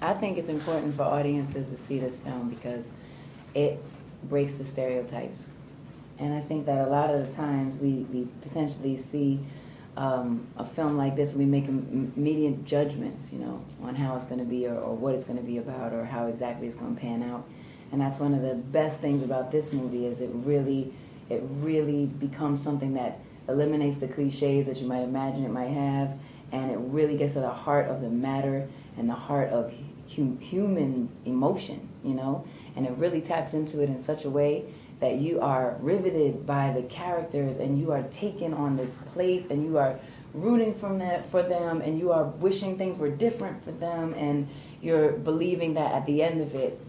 I think it's important for audiences to see this film because it breaks the stereotypes. And I think that a lot of the times we potentially see a film like this, we make immediate judgments, you know, on how it's going to be or what it's going to be about or how exactly it's going to pan out. And that's one of the best things about this movie is it really becomes something that eliminates the cliches that you might imagine it might have, and it really gets to the heart of the matter and the heart of human emotion, you know, and it really taps into it in such a way that you are riveted by the characters and you are taken on this place and you are rooting for them and you are wishing things were different for them and you're believing that at the end of it,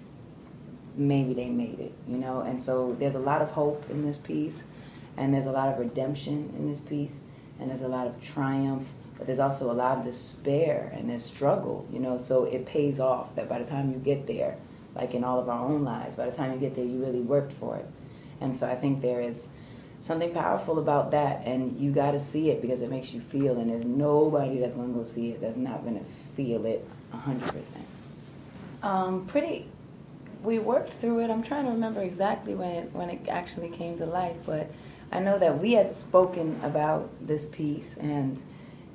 maybe they made it, you know. And so there's a lot of hope in this piece and there's a lot of redemption in this piece and there's a lot of triumph, but there's also a lot of despair and there's struggle, you know. So it pays off that by the time you get there, like in all of our own lives, by the time you get there, you really worked for it. And so I think there is something powerful about that, and you got to see it because it makes you feel, and there's nobody that's going to go see it that's not going to feel it 100%. We worked through it. I'm trying to remember exactly when it actually came to life, but I know that we had spoken about this piece, and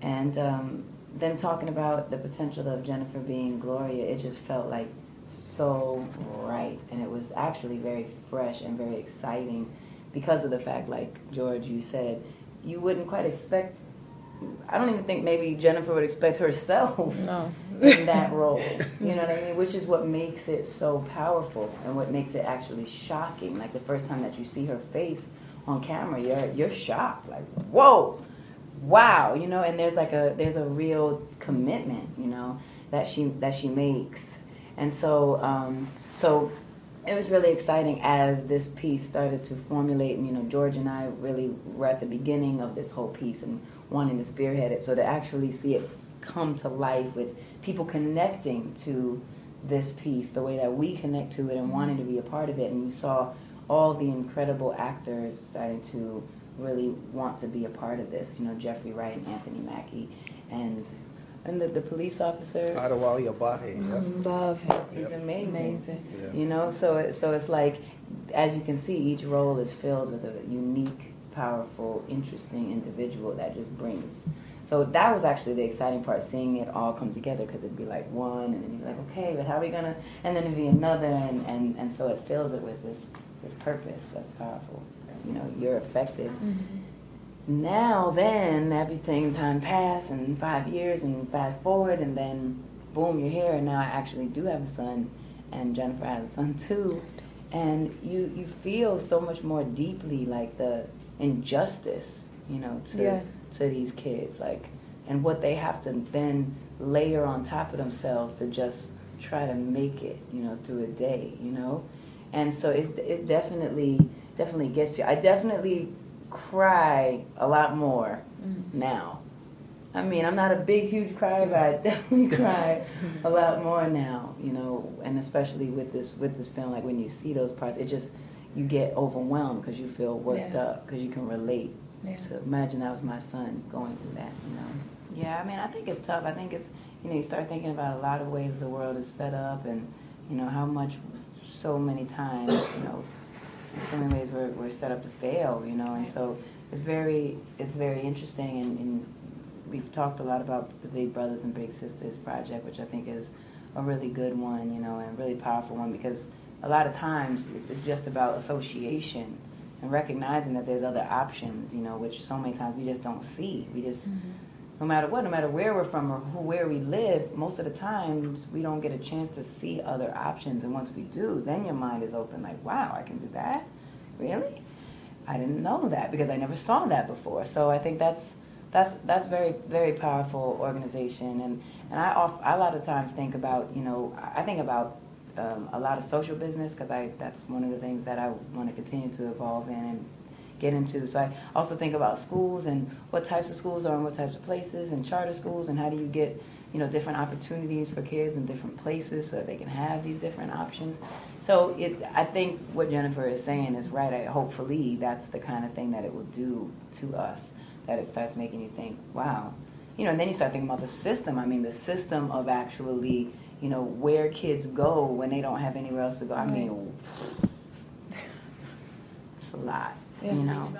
then talking about the potential of Jennifer being Gloria, it just felt like so right, and it was actually very fresh and very exciting because of the fact, like George, you said, you wouldn't quite expect, I don't even think maybe Jennifer would expect herself in that role, you know what I mean, which is what makes it so powerful and what makes it actually shocking. Like the first time that you see her face on camera, you're shocked, like, whoa, wow, you know, and there's a real commitment, you know, that she makes. And so it was really exciting as this piece started to formulate, and, you know, George and I really were at the beginning of this whole piece and wanting to spearhead it. So to actually see it come to life with people connecting to this piece the way that we connect to it and wanting to be a part of it, and you saw all the incredible actors starting to really want to be a part of this, you know, Jeffrey Wright and Anthony Mackie, and the police officer. Adewale Abahe, yeah. Love him. He's amazing. Yeah. You know, so it's like, as you can see, each role is filled with a unique, powerful, interesting individual that just brings. So that was actually the exciting part, seeing it all come together, because it'd be like one, and then you'd be like, okay, but how are we gonna? And then it'd be another, and so it fills it with this purpose that's powerful. You know, you're affected. Mm-hmm. Now then, time passed, and 5 years, and fast forward, and then boom, you're here, and now I actually do have a son, and Jennifer has a son too, and you feel so much more deeply like the injustice, you know, to these kids, like, and what they have to then layer on top of themselves to just try to make it, you know, through a day, you know, and so it definitely gets you. I definitely cry a lot more now. I mean, I'm not a big, huge crier, but I definitely cry a lot more now, you know, and especially with this film, like when you see those parts, it just, you get overwhelmed because you feel worked up, because you can relate. So imagine that was my son going through that, you know. Yeah, I mean, I think it's tough. I think it's, you know, you start thinking about a lot of ways the world is set up and, you know, how much, so many times, you know, in so many ways we're set up to fail, you know, and so it's very interesting, and we've talked a lot about the Big Brothers and Big Sisters project, which I think is a really good one, you know, and a really powerful one, because a lot of times it's just about association and recognizing that there's other options, you know, which so many times we just don't see. We just, no matter where we're from or where we live, most of the times we don't get a chance to see other options. And once we do, then your mind is open, like, wow, I can do that? Really? I didn't know that because I never saw that before. So I think that's very, very powerful organization. And I a lot of times think about, you know, I think about a lot of social business, because that's one of the things that I want to continue to evolve in and get into. So I also think about schools and what types of schools are in what types of places, and charter schools, and how do you get, you know, different opportunities for kids in different places so that they can have these different options. So I think what Jennifer is saying is right. Hopefully that's the kind of thing that it will do to us, that it starts making you think, wow, you know, and then you start thinking about the system. I mean, the system of actually, you know, where kids go when they don't have anywhere else to go. I mean, it's a lot, you know.